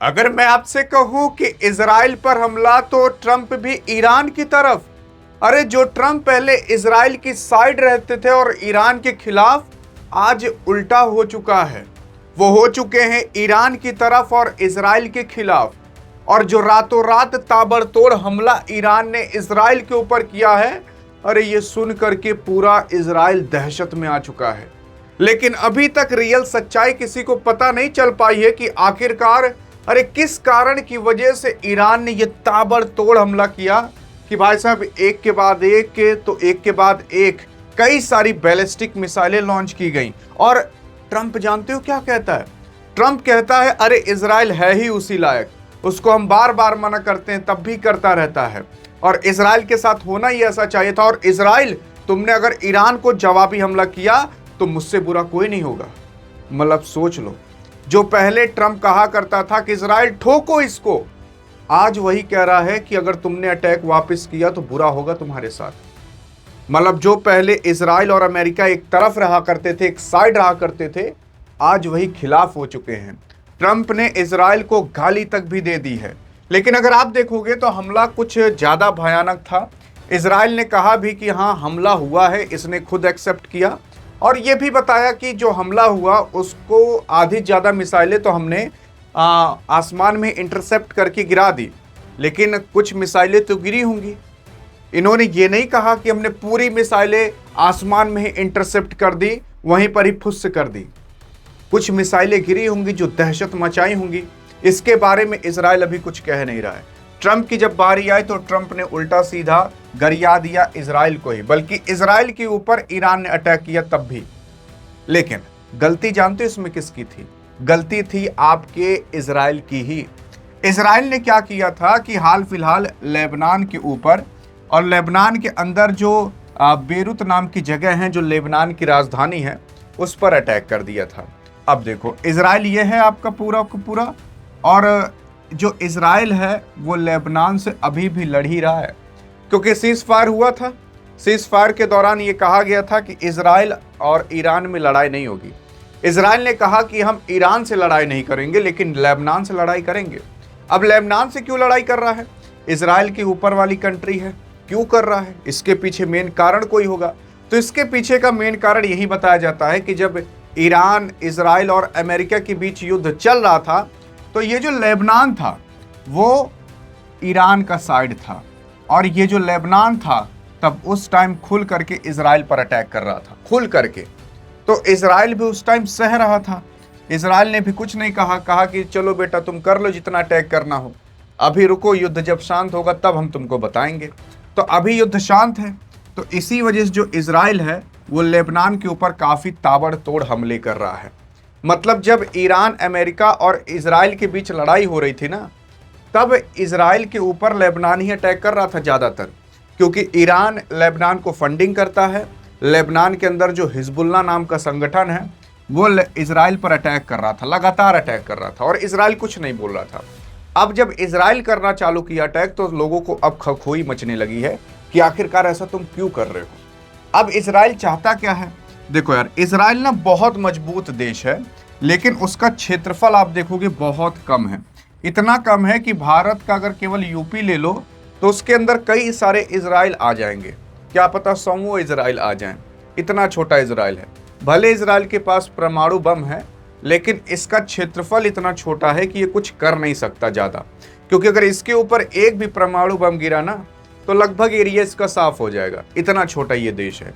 अगर मैं आपसे कहूं कि इजराइल पर हमला तो ट्रंप भी ईरान की तरफ। अरे जो ट्रंप पहले इजराइल की साइड रहते थे और ईरान के खिलाफ, आज उल्टा हो चुका है। वो हो चुके हैं ईरान की तरफ और इजराइल के खिलाफ। और जो रातों रात ताबड़तोड़ हमला ईरान ने इजराइल के ऊपर किया है, अरे ये सुन करके पूरा इजराइल दहशत में आ चुका है। लेकिन अभी तक रियल सच्चाई किसी को पता नहीं चल पाई है कि आखिरकार अरे किस कारण की वजह से ईरान ने यह ताबड़तोड़ हमला किया कि भाई साहब एक के बाद एक के बाद एक कई सारी बैलिस्टिक मिसाइलें लॉन्च की गई। और ट्रंप जानते हो क्या कहता है? ट्रंप कहता है अरे इजराइल है ही उसी लायक, उसको हम बार बार मना करते हैं तब भी करता रहता है, और इजराइल के साथ होना ही ऐसा चाहिए था। और इजराइल, तुमने अगर ईरान को जवाबी हमला किया तो मुझसे बुरा कोई नहीं होगा। मतलब सोच लो, जो पहले ट्रंप कहा करता था कि इजराइल ठोको इसको, आज वही कह रहा है कि अगर तुमने अटैक वापस किया तो बुरा होगा तुम्हारे साथ। मतलब जो पहले इजराइल और अमेरिका एक तरफ रहा करते थे, एक साइड रहा करते थे, आज वही खिलाफ हो चुके हैं। ट्रंप ने इजराइल को गाली तक भी दे दी है। लेकिन अगर आप देखोगे तो हमला कुछ ज्यादा भयानक था। इजराइल ने कहा भी कि हाँ हमला हुआ है, इसने खुद एक्सेप्ट किया और ये भी बताया कि जो हमला हुआ उसको आधी ज़्यादा मिसाइलें तो हमने आसमान में इंटरसेप्ट करके गिरा दी, लेकिन कुछ मिसाइलें तो गिरी होंगी। इन्होंने ये नहीं कहा कि हमने पूरी मिसाइलें आसमान में ही इंटरसेप्ट कर दी, वहीं पर ही फुस कर दी। कुछ मिसाइलें गिरी होंगी जो दहशत मचाई होंगी। इसके बारे में इजराइल अभी कुछ कह नहीं रहा है। ट्रंप की जब बारी आई तो ट्रंप ने उल्टा सीधा गरिया दिया इजराइल को ही, बल्कि इजराइल के ऊपर ईरान ने अटैक किया तब भी। लेकिन गलती जानते हो इसमें किसकी थी? गलती थी आपके इजराइल की ही। इजराइल ने क्या किया था कि हाल फिलहाल लेबनान के ऊपर और लेबनान के अंदर जो बेरूत नाम की जगह है जो लेबनान की राजधानी है, उस पर अटैक कर दिया था। अब देखो इजराइल ये है आपका पूरा का पूरा, और जो इजराइल है वो लेबनान से अभी भी लड़ ही रहा है, क्योंकि सीज फायर हुआ था। सीज फायर के दौरान ये कहा गया था कि इजराइल और ईरान में लड़ाई नहीं होगी। इजराइल ने कहा कि हम ईरान से लड़ाई नहीं करेंगे लेकिन लेबनान से लड़ाई करेंगे। अब लेबनान से क्यों लड़ाई कर रहा है? इजराइल की ऊपर वाली कंट्री है, क्यों कर रहा है? इसके पीछे मेन कारण कोई होगा। तो इसके पीछे का मेन कारण यही बताया जाता है कि जब ईरान, इजराइल और अमेरिका के बीच युद्ध चल रहा था तो ये जो लेबनान था वो ईरान का साइड था, और ये जो लेबनान था तब उस टाइम खुल करके इजराइल पर अटैक कर रहा था, खुल करके। तो इजराइल भी उस टाइम सह रहा था। इजराइल ने भी कुछ नहीं कहा कि चलो बेटा तुम कर लो जितना अटैक करना हो, अभी रुको, युद्ध जब शांत होगा तब हम तुमको बताएंगे। तो अभी युद्ध शांत है, तो इसी वजह से जो इजराइल है वो लेबनान के ऊपर काफ़ी ताबड़तोड़ हमले कर रहा है। मतलब जब ईरान, अमेरिका और इजराइल के बीच लड़ाई हो रही थी ना, तब इजराइल के ऊपर लेबनान ही अटैक कर रहा था ज़्यादातर, क्योंकि ईरान लेबनान को फंडिंग करता है। लेबनान के अंदर जो हिजबुल्लाह नाम का संगठन है वो इजराइल पर अटैक कर रहा था, लगातार अटैक कर रहा था, और इजराइल कुछ नहीं बोल रहा था। अब जब इजराइल करना चालू किया अटैक तो लोगों को अब खखोई मचने लगी है कि आखिरकार ऐसा तुम क्यों कर रहे हो। अब इजराइल चाहता क्या है? देखो यार, इजराइल ना बहुत मजबूत देश है, लेकिन उसका क्षेत्रफल आप देखोगे बहुत कम है। इतना कम है कि भारत का अगर केवल यूपी ले लो तो उसके अंदर कई सारे इजराइल आ जाएंगे, क्या पता 100 इजराइल आ जाएं। इतना छोटा इजराइल है। भले इजराइल के पास परमाणु बम है, लेकिन इसका क्षेत्रफल इतना छोटा है कि ये कुछ कर नहीं सकता ज़्यादा, क्योंकि अगर इसके ऊपर एक भी परमाणु बम गिरा ना तो लगभग एरिया इसका साफ हो जाएगा। इतना छोटा ये देश है।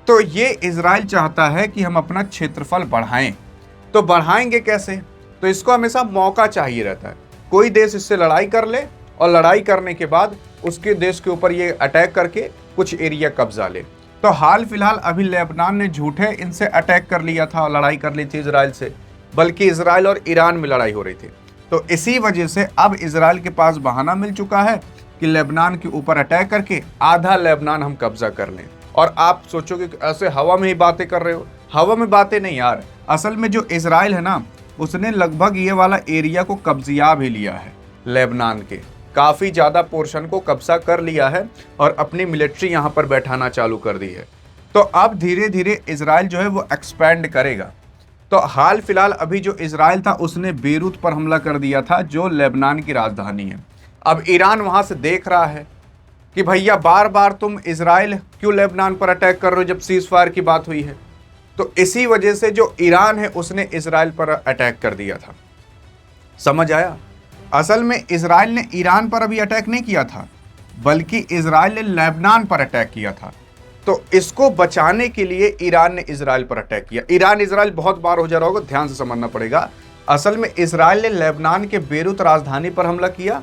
तो ये इजराइल चाहता है कि हम अपना क्षेत्रफल बढ़ाएं। तो बढ़ाएंगे कैसे? तो इसको हमेशा मौका चाहिए रहता है। कोई देश इससे लड़ाई कर ले और लड़ाई करने के बाद उसके देश के ऊपर ये अटैक करके कुछ एरिया कब्जा ले। तो हाल फिलहाल अभी लेबनान ने झूठे इनसे अटैक कर लिया था, लड़ाई कर ली थी इजराइल से, बल्कि इजराइल और ईरान में लड़ाई हो रही थी। तो इसी वजह से अब इजराइल के पास बहाना मिल चुका है कि लेबनान के ऊपर अटैक करके आधा लेबनान हम कब्जा कर लें। और आप सोचोगे कि ऐसे हवा में ही बातें कर रहे हो। हवा में बातें नहीं यार, असल में जो इजराइल है ना, उसने लगभग ये वाला एरिया को कब्जिया भी लिया है। लेबनान के काफ़ी ज़्यादा पोर्शन को कब्जा कर लिया है और अपनी मिलिट्री यहाँ पर बैठाना चालू कर दी है। तो अब धीरे धीरे इजराइल जो है वो एक्सपैंड करेगा। तो हाल फिलहाल अभी जो इजराइल था उसने बेरूत पर हमला कर दिया था, जो लेबनान की राजधानी है। अब ईरान वहां से देख रहा है कि भैया बार बार तुम इजराइल क्यों लेबनान पर अटैक कर रहे हो जब सीज फायर की बात हुई है। तो इसी वजह से जो ईरान है उसने इजराइल पर अटैक कर दिया था। समझ आया? असल में इजराइल ने ईरान पर अभी अटैक नहीं किया था, बल्कि इजराइल ने लेबनान पर अटैक किया था। तो इसको बचाने के लिए ईरान ने इजराइल पर अटैक किया। ईरान इजराइल बहुत बार हो जा रहा होगा, ध्यान से समझना पड़ेगा। असल में इजराइल ने लेबनान के बेरूत राजधानी पर हमला किया,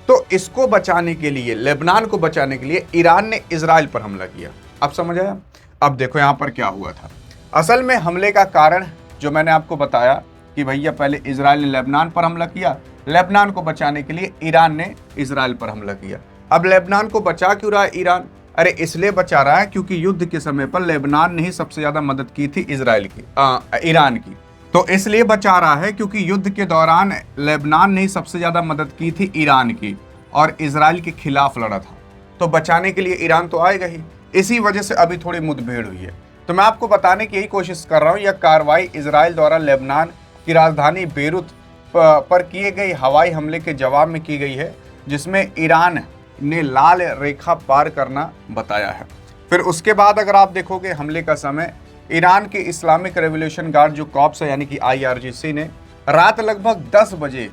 तो इसको बचाने के लिए, लेबनान को बचाने के लिए ईरान ने इजराइल पर हमला किया। अब समझ आया? अब देखो यहां पर क्या हुआ था। असल में हमले का कारण जो मैंने आपको बताया कि भैया पहले इजराइल ने लेबनान पर हमला किया, लेबनान को बचाने के लिए ईरान ने इजराइल पर हमला किया। अब लेबनान को बचा क्यों रहा है ईरान? अरे इसलिए बचा रहा है क्योंकि युद्ध के समय पर लेबनान ने ही सबसे ज्यादा मदद की थी ईरान की। तो इसलिए बचा रहा है क्योंकि युद्ध के दौरान लेबनान ने ही सबसे ज्यादा मदद की थी ईरान की और इजराइल के खिलाफ लड़ा था। तो बचाने के लिए ईरान तो आएगा ही। इसी वजह से अभी थोड़ी मुठभेड़ हुई है। तो मैं आपको बताने की यही कोशिश कर रहा हूँ, यह कार्रवाई इजराइल द्वारा लेबनान की राजधानी बेरूत पर किए गए हवाई हमले के जवाब में की गई है, जिसमें ईरान ने लाल रेखा पार करना बताया है। फिर उसके बाद अगर आप देखोगे हमले का समय, ईरान के इस्लामिक रेवोल्यूशन गार्ड जो कॉप्स है यानी कि IRGC ने रात लगभग 10 बजे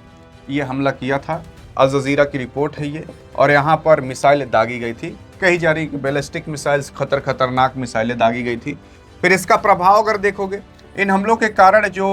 ये हमला किया था। अल जजीरा की रिपोर्ट है ये। और यहाँ पर मिसाइलें दागी गई थी, कही जा रही कि बैलिस्टिक मिसाइल्स, खतरनाक मिसाइलें दागी गई थी। फिर इसका प्रभाव अगर देखोगे, इन हमलों के कारण जो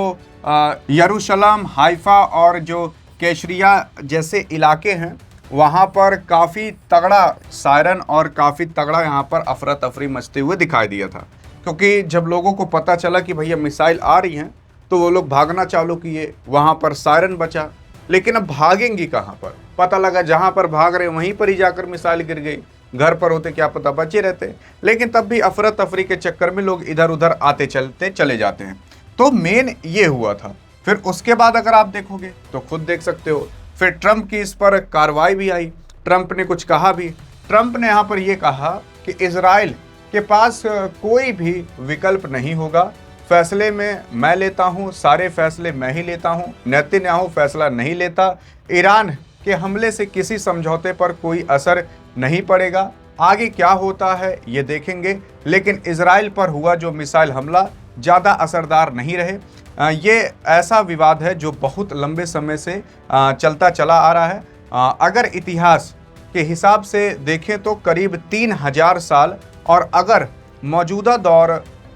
यरूशलेम, हाइफा और जो कैशरिया जैसे इलाके हैं वहाँ पर काफ़ी तगड़ा सायरन और काफ़ी तगड़ा यहाँ पर अफरा तफरी मचते हुए दिखाई दिया था। क्योंकि जब लोगों को पता चला कि भैया मिसाइल आ रही हैं तो वो लोग भागना चालू किए, वहाँ पर सायरन बचा। लेकिन अब भागेंगी कहाँ पर? पता लगा जहाँ पर भाग रहे वहीं पर ही जाकर मिसाइल गिर गई। घर पर होते क्या पता बचे रहते। लेकिन तब भी अफरा तफरी के चक्कर में लोग इधर उधर आते चलते चले जाते हैं। तो मेन ये हुआ था। फिर उसके बाद अगर आप देखोगे तो खुद देख सकते हो, फिर ट्रंप की इस पर कार्रवाई भी आई। ट्रंप ने कुछ कहा भी। ट्रंप ने यहाँ पर यह कहा कि इजराइल के पास कोई भी विकल्प नहीं होगा, फैसले में मैं लेता हूँ, सारे फैसले मैं ही लेता हूँ, नेतन्याहू फैसला नहीं लेता। ईरान के हमले से किसी समझौते पर कोई असर नहीं पड़ेगा। आगे क्या होता है ये देखेंगे, लेकिन इजराइल पर हुआ जो मिसाइल हमला ज़्यादा असरदार नहीं रहे। ये ऐसा विवाद है जो बहुत लंबे समय से चलता चला आ रहा है। अगर इतिहास के हिसाब से देखें तो करीब 3000 साल, और अगर मौजूदा दौर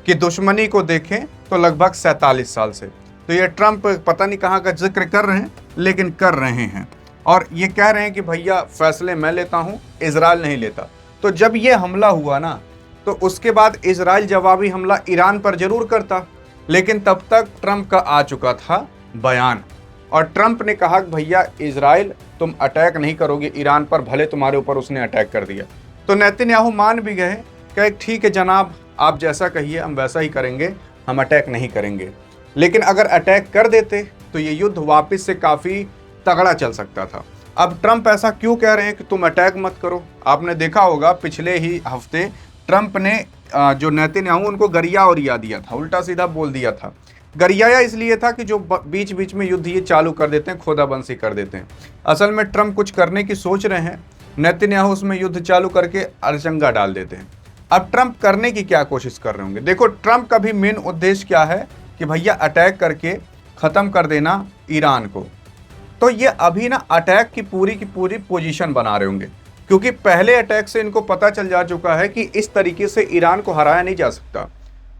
की दुश्मनी को देखें तो लगभग 47 साल से। तो ये ट्रंप पता नहीं कहाँ का जिक्र कर रहे हैं, लेकिन कर रहे हैं और ये कह रहे हैं कि भैया फैसले मैं लेता हूँ, इजराइल नहीं लेता। तो जब ये हमला हुआ ना, तो उसके बाद इजराइल जवाबी हमला ईरान पर जरूर करता, लेकिन तब तक ट्रंप का आ चुका था बयान, और ट्रंप ने कहा कि भैया इजराइल तुम अटैक नहीं करोगे ईरान पर, भले तुम्हारे ऊपर उसने अटैक कर दिया। तो नेतन्याहू मान भी गए, कहे ठीक है जनाब, आप जैसा कहिए हम वैसा ही करेंगे, हम अटैक नहीं करेंगे। लेकिन अगर अटैक कर देते तो ये युद्ध वापस से काफ़ी तगड़ा चल सकता था। अब ट्रंप ऐसा क्यों कह रहे हैं कि तुम अटैक मत करो? आपने देखा होगा पिछले ही हफ्ते ट्रंप ने जो नेतन्याहू उनको गरिया उड़िया दिया था, उल्टा सीधा बोल दिया था। गरियाया इसलिए था कि जो बीच बीच में युद्ध ये चालू कर देते हैं, खोदाबंसी कर देते हैं। असल में ट्रंप कुछ करने की सोच रहे हैं, नेतन्याहू उसमें युद्ध चालू करके अड़चंगा डाल देते हैं। अब ट्रंप करने की क्या कोशिश कर रहे होंगे? देखो ट्रंप का भी मेन उद्देश्य क्या है कि भैया अटैक करके ख़त्म कर देना ईरान को। तो ये अभी ना अटैक की पूरी पोजीशन बना रहे होंगे, क्योंकि पहले अटैक से इनको पता चल जा चुका है कि इस तरीके से ईरान को हराया नहीं जा सकता।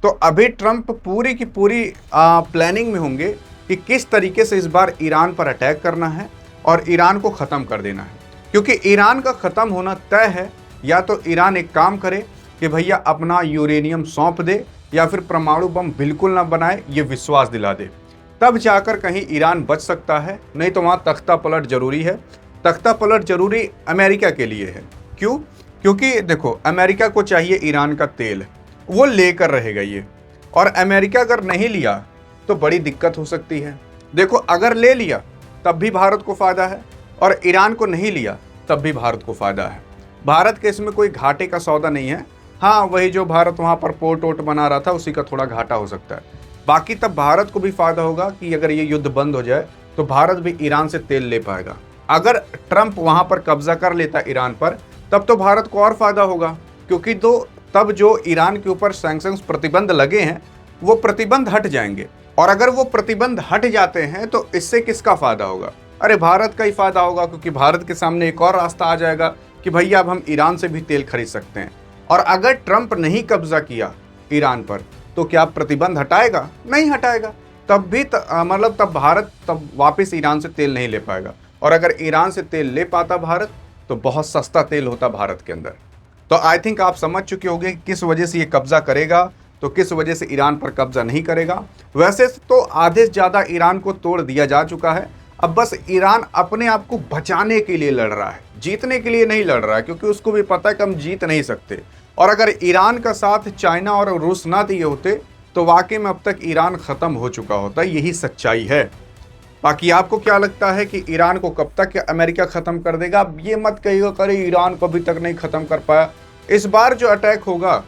तो अभी ट्रंप पूरी की पूरी प्लानिंग में होंगे कि किस तरीके से इस बार ईरान पर अटैक करना है और ईरान को ख़त्म कर देना है। क्योंकि ईरान का ख़त्म होना तय है, या तो ईरान एक काम करे कि भैया अपना यूरेनियम सौंप दे, या फिर परमाणु बम बिल्कुल ना बनाए, ये विश्वास दिला दे, तब जाकर कहीं ईरान बच सकता है। नहीं तो वहाँ तख्ता पलट जरूरी है। तख्ता पलट जरूरी अमेरिका के लिए है। क्यों? क्योंकि देखो अमेरिका को चाहिए ईरान का तेल, वो लेकर रहेगा ये, और अमेरिका अगर नहीं लिया तो बड़ी दिक्कत हो सकती है। देखो अगर ले लिया तब भी भारत को फ़ायदा है, और ईरान को नहीं लिया तब भी भारत को फ़ायदा है। भारत के इसमें कोई घाटे का सौदा नहीं है। हाँ, वही जो भारत वहाँ पर पोर्ट वोट बना रहा था उसी का थोड़ा घाटा हो सकता है। बाकी तब भारत को भी फायदा होगा कि अगर ये युद्ध बंद हो जाए तो भारत भी ईरान से तेल ले पाएगा। अगर ट्रंप वहां पर कब्जा कर लेता ईरान पर, तब तो भारत को और फायदा होगा, क्योंकि तो तब जो ईरान के ऊपर सैंक्शंस प्रतिबंध लगे हैं वो प्रतिबंध हट जाएंगे। और अगर वो प्रतिबंध हट जाते हैं तो इससे किसका फायदा होगा? अरे भारत का ही फायदा होगा, क्योंकि भारत के सामने एक और रास्ता आ जाएगा कि भैया अब हम ईरान से भी तेल खरीद सकते हैं। और अगर ट्रंप नहीं कब्जा किया ईरान पर तो क्या प्रतिबंध हटाएगा? नहीं हटाएगा। तब भी मतलब तब भारत तब वापस ईरान से तेल नहीं ले पाएगा। और अगर ईरान से तेल ले पाता भारत तो बहुत सस्ता तेल होता भारत के अंदर। तो आई थिंक आप समझ चुके होंगे किस वजह से ये कब्जा करेगा तो किस वजह से ईरान पर कब्जा नहीं करेगा। वैसे तो आधे से ज़्यादा ईरान को तोड़ दिया जा चुका है। अब बस ईरान अपने आप को बचाने के लिए लड़ रहा है, जीतने के लिए नहीं लड़ रहा है, क्योंकि उसको भी पता है कि हम जीत नहीं सकते। और अगर ईरान का साथ चाइना और रूस ना दिए होते तो वाकई में अब तक ईरान ख़त्म हो चुका होता। यही सच्चाई है। बाकी आपको क्या लगता है कि ईरान को कब तक अमेरिका ख़त्म कर देगा? अब ये मत कहिएगा करे ईरान को अभी तक नहीं ख़त्म कर पाया। इस बार जो अटैक होगा,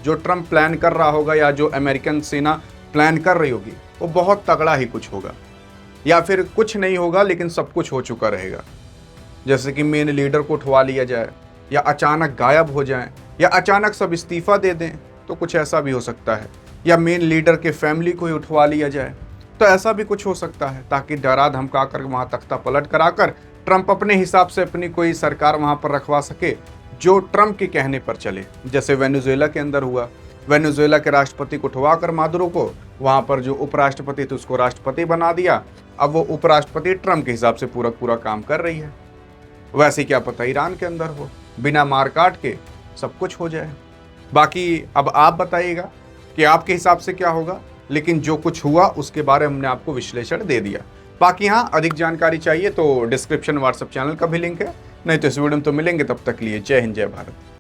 जो ट्रंप प्लान कर रहा होगा या जो अमेरिकन सेना प्लान कर रही होगी, वो बहुत तगड़ा ही कुछ होगा। या फिर कुछ नहीं होगा लेकिन सब कुछ हो चुका रहेगा। जैसे कि मेन लीडर को उठवा लिया जाए, या अचानक गायब हो जाएं, या अचानक सब इस्तीफा दे दें, तो कुछ ऐसा भी हो सकता है। या मेन लीडर के फैमिली को ही उठवा लिया जाए, तो ऐसा भी कुछ हो सकता है, ताकि डरा धमका कर वहाँ तख्ता पलट कराकर ट्रंप अपने हिसाब से अपनी कोई सरकार वहाँ पर रखवा सके जो ट्रंप के कहने पर चले। जैसे वेनेजुएला के अंदर हुआ, वेनेजुएला के राष्ट्रपति को उठवा कर मादुरो को वहाँ पर जो उपराष्ट्रपति थे उसको राष्ट्रपति बना दिया। अब वो उपराष्ट्रपति ट्रंप के हिसाब से पूरा काम कर रही है। वैसे क्या पता ईरान के अंदर हो, बिना मार काट के सब कुछ हो जाए। बाकी अब आप बताइएगा कि आपके हिसाब से क्या होगा, लेकिन जो कुछ हुआ उसके बारे में हमने आपको विश्लेषण दे दिया। बाकी हाँ, अधिक जानकारी चाहिए तो डिस्क्रिप्शन व्हाट्सएप चैनल का भी लिंक है, नहीं तो इस वीडियो में तो मिलेंगे। तब तक लिए जय हिंद, जय भारत।